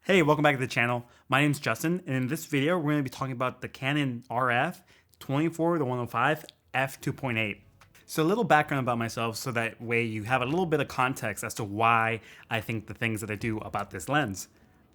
Hey, welcome back to the channel. My name's Justin, and in this video, we're going to be talking about the Canon RF 24-105 f2.8. So a little background about myself so that way you have a little bit of context as to why I think the things that I do about this lens.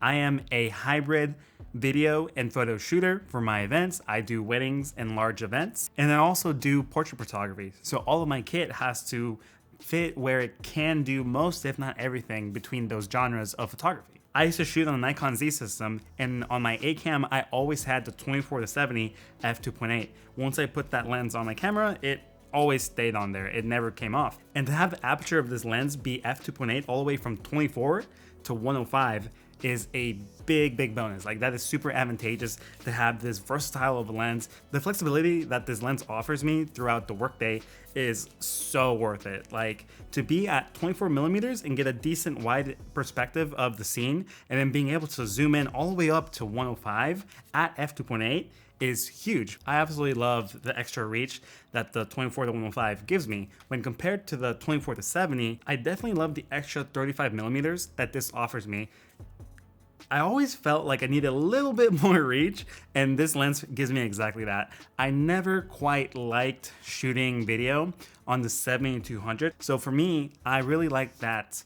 I am a hybrid video and photo shooter for my events. I do weddings and large events, and I also do portrait photography. So all of my kit has to fit where it can do most, if not everything, between those genres of photography. I used to shoot on a Nikon Z system, and on my A cam, I always had the 24-70 f2.8. Once I put that lens on my camera, it always stayed on there. It never came off. And to have the aperture of this lens be f2.8 all the way from 24 to 105 is a big bonus. Like, that is super advantageous to have this versatile of a lens. The flexibility that this lens offers me throughout the workday is so worth it. Like, to be at 24 millimeters and get a decent wide perspective of the scene, and then being able to zoom in all the way up to 105 at f2.8 is huge. I absolutely love the extra reach that the 24-105 gives me. When compared to the 24-70, I definitely love the extra 35 millimeters that this offers me. I always felt like I needed a little bit more reach, and this lens gives me exactly that. I never quite liked shooting video on the 70-200. So for me, I really like that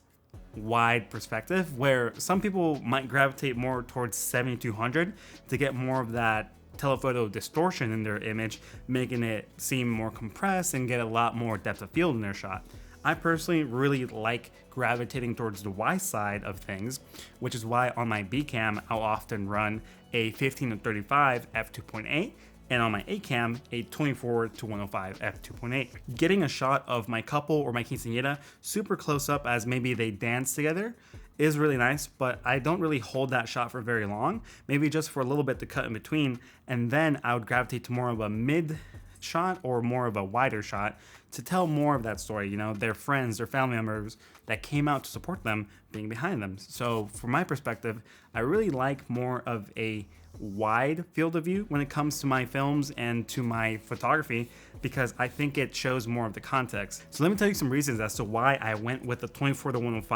wide perspective, where some people might gravitate more towards 70-200 to get more of that telephoto distortion in their image, making it seem more compressed and get a lot more depth of field in their shot. I personally really like gravitating towards the wide side of things, which is why on my B cam, I'll often run a 15-35 f2.8, and on my A cam, a 24-105 f2.8. Getting a shot of my couple or my quinceañera super close up as maybe they dance together is really nice, but I don't really hold that shot for very long, maybe just for a little bit to cut in between, and then I would gravitate to more of a mid shot or more of a wider shot to tell more of that story, you know, their friends, their family members that came out to support them being behind them. So from my perspective, I really like more of a wide field of view when it comes to my films and to my photography, because I think it shows more of the context. So let me tell you some reasons as to why I went with the 24-105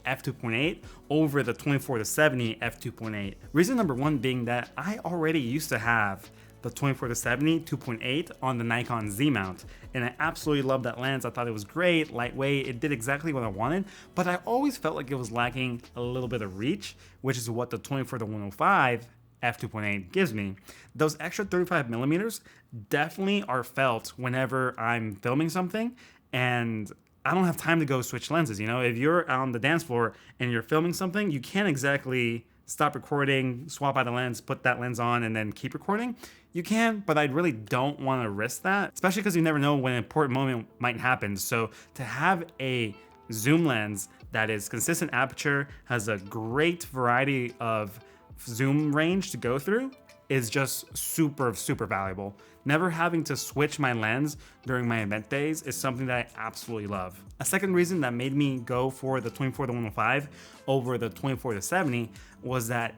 f2.8 over the 24-70 f2.8. Reason number one being that I already used to have the 24-70 2.8 on the Nikon Z mount, and I absolutely loved that lens. I thought it was great, lightweight, it did exactly what I wanted, but I always felt like it was lacking a little bit of reach, which is what the 24-105 f2.8 gives me. Those extra 35 millimeters definitely are felt whenever I'm filming something and I don't have time to go switch lenses. You know, if you're on the dance floor and you're filming something, you can't exactly stop recording, swap out the lens, put that lens on, and then keep recording. You can, but I really don't want to risk that, especially because you never know when an important moment might happen. So to have a zoom lens that is consistent aperture, has a great variety of zoom range to go through, is just super valuable. Never having to switch my lens during my event days is something that I absolutely love. A second reason that made me go for the 24-105 over the 24-70 was that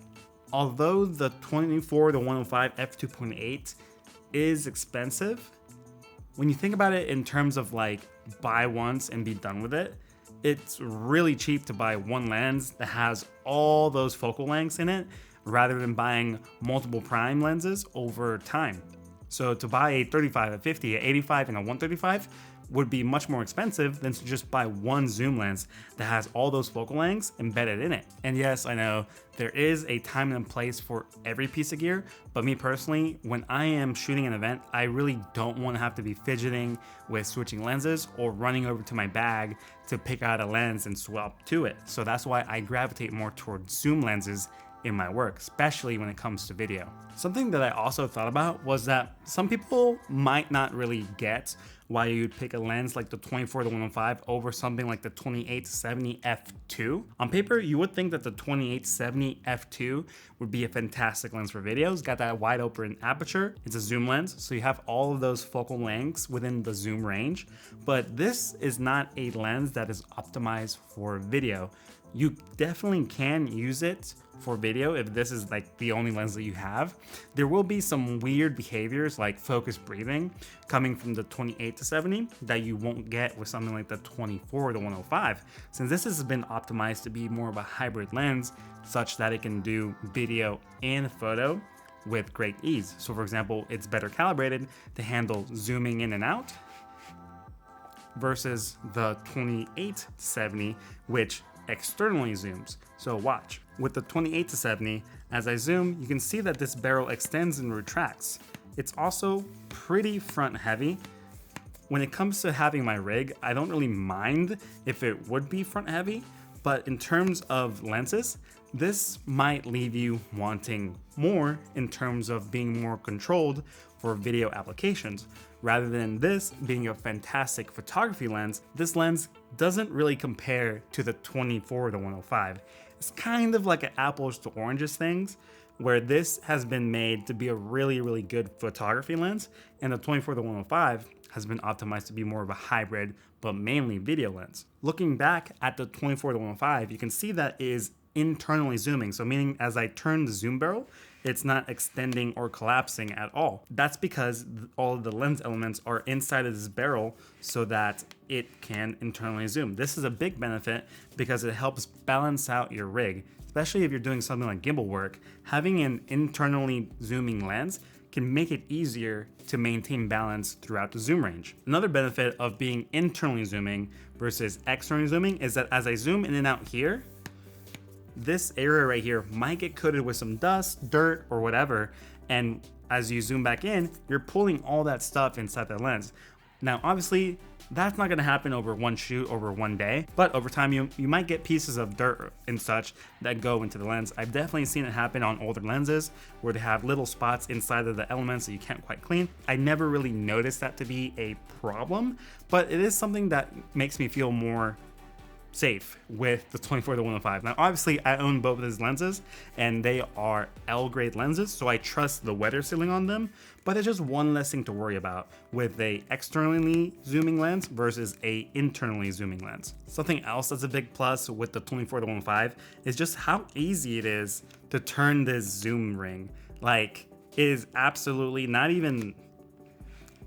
although the 24-105 f2.8 is expensive, when you think about it in terms of like buy once and be done with it, it's really cheap to buy one lens that has all those focal lengths in it, rather than buying multiple prime lenses over time. So to buy a 35, a 50, a 85, and a 135 would be much more expensive than to just buy one zoom lens that has all those focal lengths embedded in it. And yes, I know there is a time and place for every piece of gear, but me personally, when I am shooting an event, I really don't want to have to be fidgeting with switching lenses or running over to my bag to pick out a lens and swap to it. So that's why I gravitate more towards zoom lenses in my work, especially when it comes to video. Something that I also thought about was that some people might not really get why you'd pick a lens like the 24-105 over something like the 28-70 f2. On paper, you would think that the 28-70 f2 would be a fantastic lens for videos. It's got that wide open aperture. It's a zoom lens, so you have all of those focal lengths within the zoom range. But this is not a lens that is optimized for video. You definitely can use it for video if this is like the only lens that you have. There will be some weird behaviors like focused breathing coming from the 28-70 that you won't get with something like the 24-105, since this has been optimized to be more of a hybrid lens such that it can do video and photo with great ease. So for example, it's better calibrated to handle zooming in and out versus the 28-70, which externally zooms. So watch. With the 28-70, as I zoom, you can see that this barrel extends and retracts. It's also pretty front heavy. When it comes to having my rig, I don't really mind if it would be front heavy, but in terms of lenses, this might leave you wanting more in terms of being more controlled for video applications. Rather than this being a fantastic photography lens, this lens doesn't really compare to the 24-105. It's kind of like an apples to oranges things, where this has been made to be a really good photography lens, and the 24-105 has been optimized to be more of a hybrid, but mainly video lens. Looking back at the 24-105, you can see that it is internally zooming. So meaning as I turn the zoom barrel, it's not extending or collapsing at all. That's because all of the lens elements are inside of this barrel so that it can internally zoom. This is a big benefit because it helps balance out your rig, especially if you're doing something like gimbal work. Having an internally zooming lens can make it easier to maintain balance throughout the zoom range. Another benefit of being internally zooming versus externally zooming is that as I zoom in and out here, this area right here might get coated with some dust, dirt, or whatever, and as you zoom back in, you're pulling all that stuff inside the lens. Now, obviously, that's not gonna happen over one shoot, over one day, but over time, you might get pieces of dirt and such that go into the lens. I've definitely seen it happen on older lenses where they have little spots inside of the elements that you can't quite clean. I never really noticed that to be a problem, but it is something that makes me feel more safe with the 24-105. Now, obviously, I own both of these lenses, and they are L grade lenses, so I trust the weather sealing on them, but it's just one less thing to worry about with a externally zooming lens versus a internally zooming lens. Something else that's a big plus with the 24-105 is just how easy it is to turn this zoom ring. Like, it is absolutely not even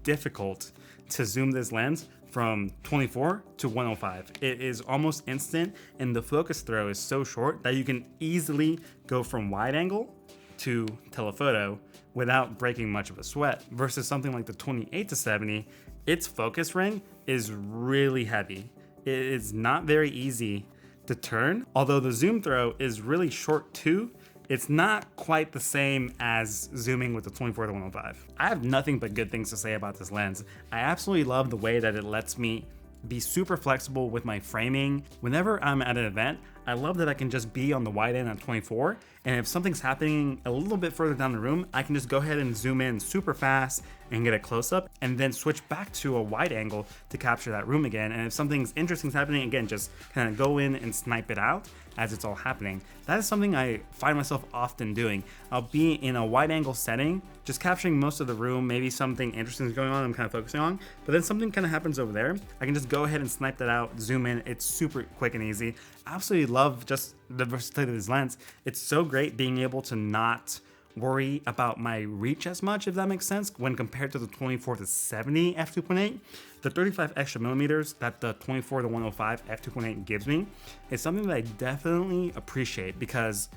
difficult to zoom this lens from 24 to 105. It is almost instant, and the focus throw is so short that you can easily go from wide angle to telephoto without breaking much of a sweat, versus something like the 28-70, its focus ring is really heavy. It is not very easy to turn. Although the zoom throw is really short too, it's not quite the same as zooming with the 24-105. I have nothing but good things to say about this lens. I absolutely love the way that it lets me be super flexible with my framing. Whenever I'm at an event, I love that I can just be on the wide end at 24, and if something's happening a little bit further down the room, I can just go ahead and zoom in super fast and get a close-up, and then switch back to a wide angle to capture that room again. And if something's interesting happening, again, just kind of go in and snipe it out as it's all happening. That is something I find myself often doing. I'll be in a wide angle setting, just capturing most of the room, maybe something interesting is going on I'm kind of focusing on, but then something kind of happens over there. I can just go ahead and snipe that out, zoom in. It's super quick and easy. I absolutely love just the versatility of this lens. It's so great being able to not worry about my reach as much, if that makes sense, when compared to the 24-70 f2.8. The 35 extra millimeters that the 24-105 f2.8 gives me is something that I definitely appreciate, because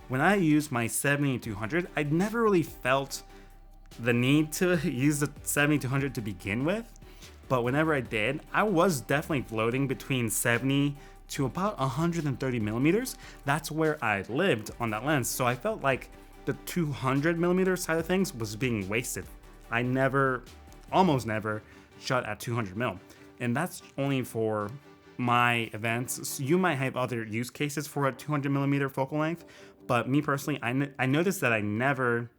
when I use my 70-200, I never really felt the need to use the 70-200 to begin with, but whenever I did, I was definitely floating between 70 to about 130 millimeters. That's where I lived on that lens, so I felt like the 200 millimeter side of things was being wasted. I almost never shot at 200 mil, and that's only for my events. So you might have other use cases for a 200 millimeter focal length, but me personally, I noticed that I never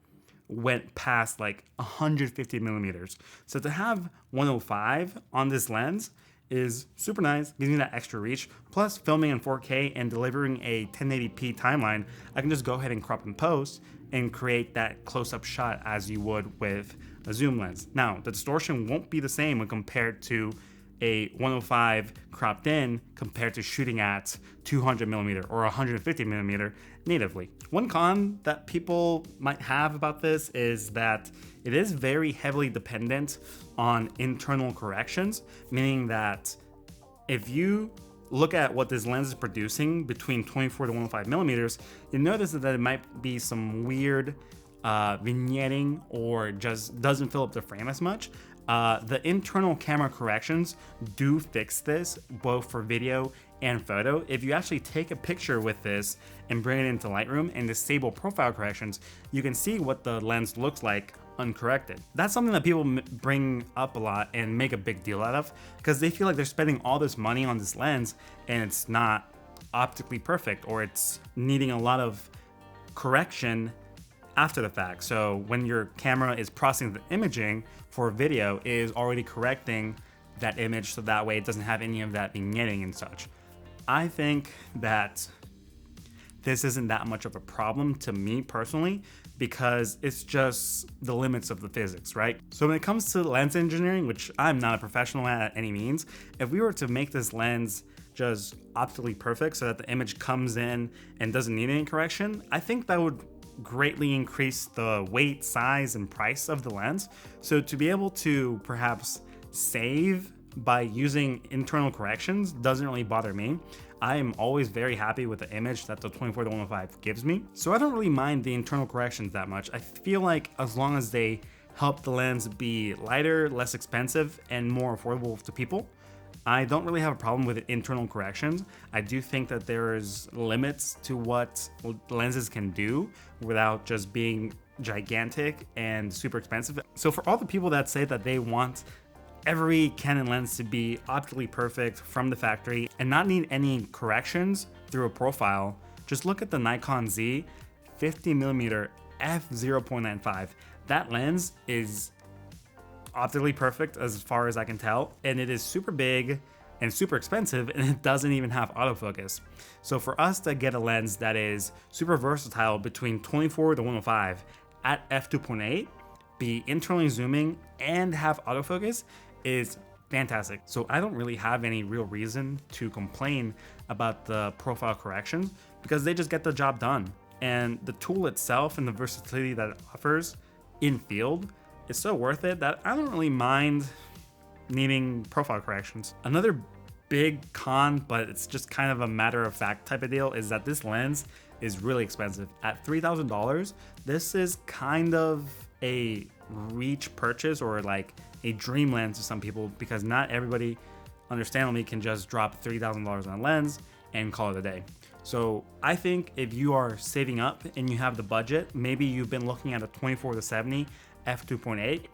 went past like 150 millimeters. So to have 105 on this lens is super nice, gives me that extra reach. Plus, filming in 4K and delivering a 1080p timeline, I can just go ahead and crop and post and create that close-up shot as you would with a zoom lens. Now, the distortion won't be the same when compared to a 105 cropped in compared to shooting at 200mm or 150mm natively. One con that people might have about this is that it is very heavily dependent on internal corrections, meaning that if you look at what this lens is producing between 24 to 105mm, you notice that it might be some weird vignetting or just doesn't fill up the frame as much. The internal camera corrections do fix this both for video and photo. If you actually take a picture with this and bring it into Lightroom and disable profile corrections, you can see what the lens looks like uncorrected. That's something that people bring up a lot and make a big deal out of because they feel like they're spending all this money on this lens and it's not optically perfect, or it's needing a lot of correction after the fact. So when your camera is processing the imaging for video, it is already correcting that image so that way it doesn't have any of that vignetting and such. I think that this isn't that much of a problem to me personally because it's just the limits of the physics, right? So when it comes to lens engineering, which I'm not a professional at any means, if we were to make this lens just optically perfect so that the image comes in and doesn't need any correction, I think that would greatly increase the weight, size, and price of the lens. So to be able to perhaps save by using internal corrections doesn't really bother me. I am always very happy with the image that the 24 to 105 gives me. So I don't really mind the internal corrections that much. I feel like as long as they help the lens be lighter, less expensive, and more affordable to people, I don't really have a problem with internal corrections. I do think that there's limits to what lenses can do without just being gigantic and super expensive. So for all the people that say that they want every Canon lens to be optically perfect from the factory and not need any corrections through a profile, just look at the Nikon Z 50mm f/0.95. That lens is optically perfect as far as I can tell, and it is super big and super expensive, and it doesn't even have autofocus. So for us to get a lens that is super versatile between 24 to 105 at f/2.8, be internally zooming and have autofocus is fantastic. So I don't really have any real reason to complain about the profile corrections because they just get the job done. And the tool itself and the versatility that it offers in field is so worth it that I don't really mind needing profile corrections. Another big con, but it's just kind of a matter of fact type of deal, is that this lens is really expensive. At $3,000, this is kind of a reach purchase or like a dream lens to some people because not everybody, understandably, can just drop $3,000 on a lens and call it a day. So I think if you are saving up and you have the budget, maybe you've been looking at a 24 to 70 f/2.8,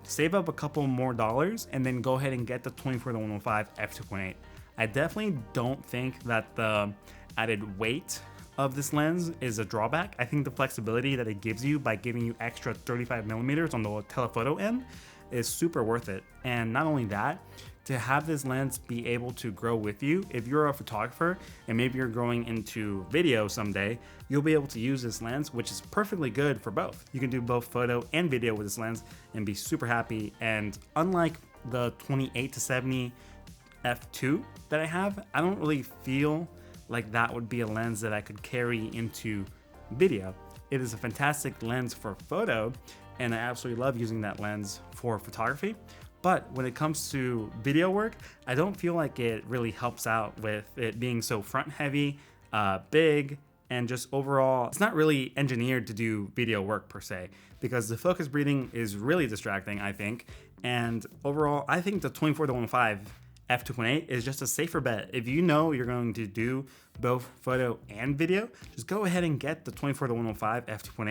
save up a couple more dollars and then go ahead and get the 24 to 105 f/2.8. I definitely don't think that the added weight of this lens is a drawback. I think the flexibility that it gives you by giving you extra 35mm on the telephoto end is super worth it. And not only that, to have this lens be able to grow with you, if you're a photographer and maybe you're growing into video someday, you'll be able to use this lens, which is perfectly good for both. You can do both photo and video with this lens and be super happy. And unlike the 28 to 70 f2 that I have, I don't really feel like that would be a lens that I could carry into video. It is a fantastic lens for photo, and I absolutely love using that lens for photography. But when it comes to video work, I don't feel like it really helps out with it being so front heavy, big, and just overall, it's not really engineered to do video work per se, because the focus breathing is really distracting, I think. And overall, I think the 24 to 105 f/2.8 is just a safer bet. If you know you're going to do both photo and video, just go ahead and get the 24 to 105 f/2.8,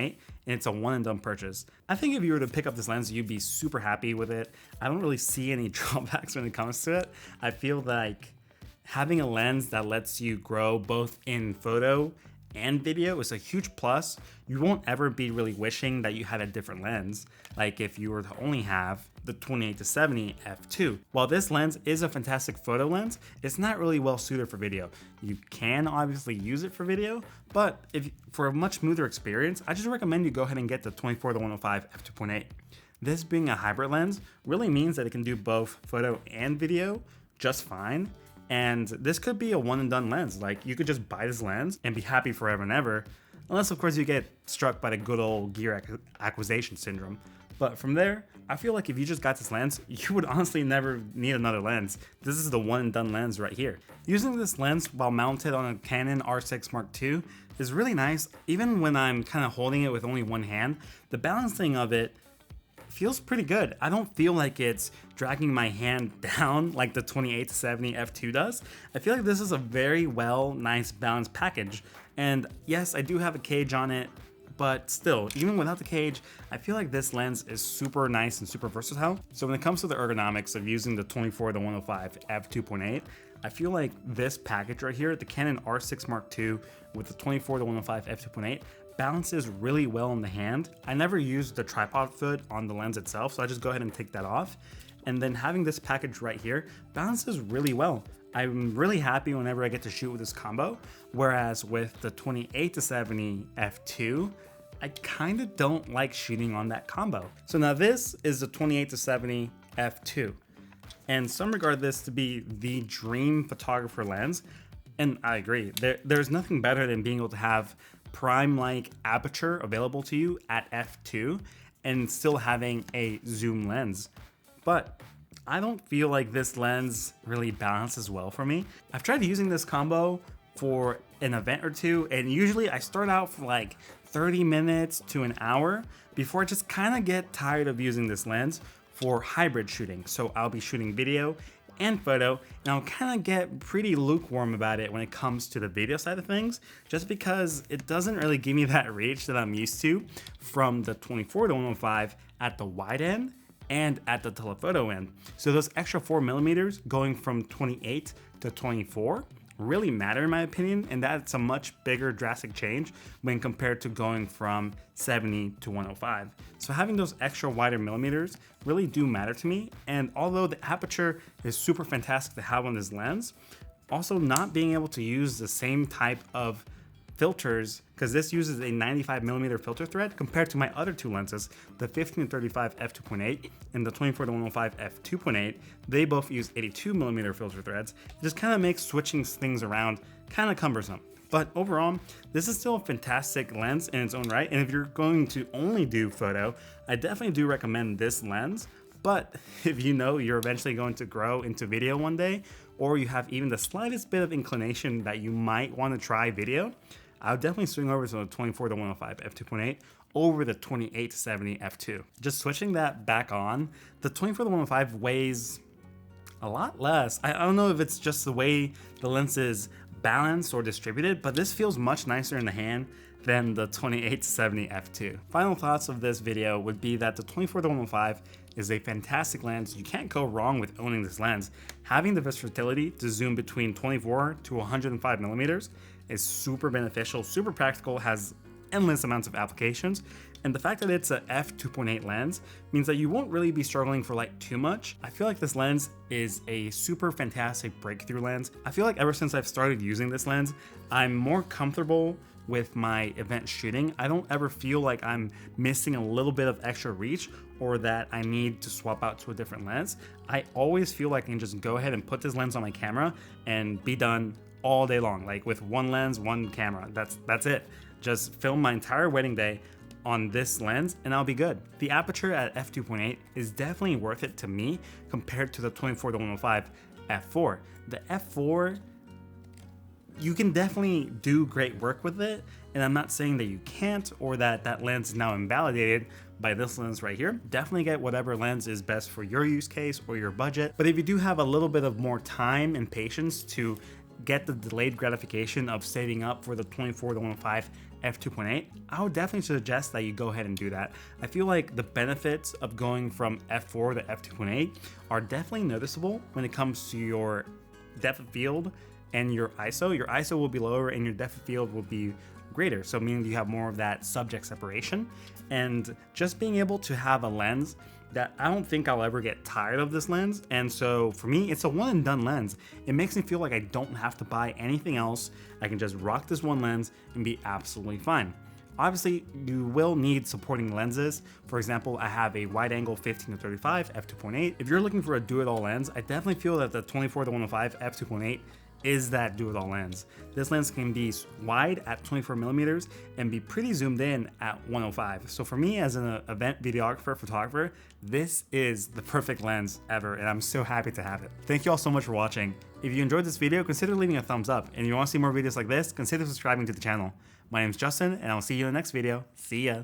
and it's a one and done purchase. I think if you were to pick up this lens, you'd be super happy with it. I don't really see any drawbacks when it comes to it. I feel like having a lens that lets you grow both in photo and video is a huge plus. You won't ever be really wishing that you had a different lens, like if you were to only have the 28 to 70 f2. While this lens is a fantastic photo lens, it's not really well suited for video. You can obviously use it for video, but for a much smoother experience, I just recommend you go ahead and get the 24 to 105 f2.8. This being a hybrid lens really means that it can do both photo and video just fine. And this could be a one and done lens. Like, you could just buy this lens and be happy forever and ever, unless of course you get struck by the good old gear acquisition syndrome. But from there, I feel like if you just got this lens, you would honestly never need another lens. This is the one and done lens right here. Using this lens while mounted on a Canon R6 Mark II is really nice. Even when I'm kind of holding it with only one hand, the balancing of it feels pretty good. I don't feel like it's dragging my hand down like the 28-70 f2 does. I feel like this is a very nice balanced package. And yes, I do have a cage on it, but still, even without the cage, I feel like this lens is super nice and super versatile. So when it comes to the ergonomics of using the 24-105 f2.8, I feel like this package right here, the Canon R6 Mark II with the 24-105 f2.8, balances really well in the hand. I never used the tripod foot on the lens itself, so I just go ahead and take that off. And then having this package right here balances really well. I'm really happy whenever I get to shoot with this combo, whereas with the 28-70 f2, I kind of don't like shooting on that combo. So now this is the 28-70 f2, and some regard this to be the dream photographer lens, and I agree. There's nothing better than being able to have prime-like aperture available to you at f2 and still having a zoom lens. But I don't feel like this lens really balances well for me. I've tried using this combo for an event or two, and usually I start out for like 30 minutes to an hour before I just kind of get tired of using this lens for hybrid shooting. So I'll be shooting video and photo, and I'll kind of get pretty lukewarm about it when it comes to the video side of things, just because it doesn't really give me that reach that I'm used to from the 24-105 at the wide end and at the telephoto end. So those extra 4mm going from 28 to 24 really matter in my opinion, and that's a much bigger drastic change when compared to going from 70 to 105. So having those extra wider millimeters really do matter to me, and although the aperture is super fantastic to have on this lens, also not being able to use the same type of filters, because this uses a 95mm filter thread compared to my other two lenses, the 15-35 f2.8 and the 24-105 f2.8. They both use 82mm filter threads. It just kind of makes switching things around kind of cumbersome. But overall, this is still a fantastic lens in its own right, and if you're going to only do photo, I definitely do recommend this lens. But if you know you're eventually going to grow into video one day, or you have even the slightest bit of inclination that you might want to try video, I would definitely swing over to the 24-105 f2.8 over the 28-70 f2. Just switching that back on, the 24-105 weighs a lot less. I don't know if it's just the way the lens is balanced or distributed, but this feels much nicer in the hand than the 28-70 f2. Final thoughts of this video would be that the 24-105 is a fantastic lens. You can't go wrong with owning this lens. Having the versatility to zoom between 24 to 105mm is super beneficial, super practical, has endless amounts of applications, and the fact that it's a f2.8 lens means that you won't really be struggling for like too much. I feel like this lens is a super fantastic breakthrough lens. I feel like ever since I've started using this lens, I'm more comfortable with my event shooting. I don't ever feel like I'm missing a little bit of extra reach or that I need to swap out to a different lens. I always feel like I can just go ahead and put this lens on my camera and be done all day long, like with one lens, one camera. That's it. Just film my entire wedding day on this lens and I'll be good. The aperture at f2.8 is definitely worth it to me compared to the 24-105 f4. The f4, you can definitely do great work with it, and I'm not saying that you can't or that that lens is now invalidated by this lens right here. Definitely get whatever lens is best for your use case or your budget. But if you do have a little bit of more time and patience to get the delayed gratification of saving up for the 24-105 f2.8, I would definitely suggest that you go ahead and do that. I feel like the benefits of going from f4 to f2.8 are definitely noticeable when it comes to your depth of field and your ISO. Your ISO will be lower and your depth of field will be greater, so meaning you have more of that subject separation. And just being able to have a lens that I don't think I'll ever get tired of this lens, and so for me it's a one and done lens. It makes me feel like I don't have to buy anything else. I can just rock this one lens and be absolutely fine. Obviously, you will need supporting lenses. For example, I have a wide angle 15-35 f2.8. If you're looking for a do-it-all lens, I definitely feel that the 24-105 f2.8 is that do-it-all lens. This lens can be wide at 24 millimeters and be pretty zoomed in at 105. So for me as an event videographer, photographer, this is the perfect lens ever, and I'm so happy to have it. Thank you all so much for watching. If you enjoyed this video, consider leaving a thumbs up, and if you want to see more videos like this, consider subscribing to the channel. My name is Justin, and I'll see you in the next video. See ya!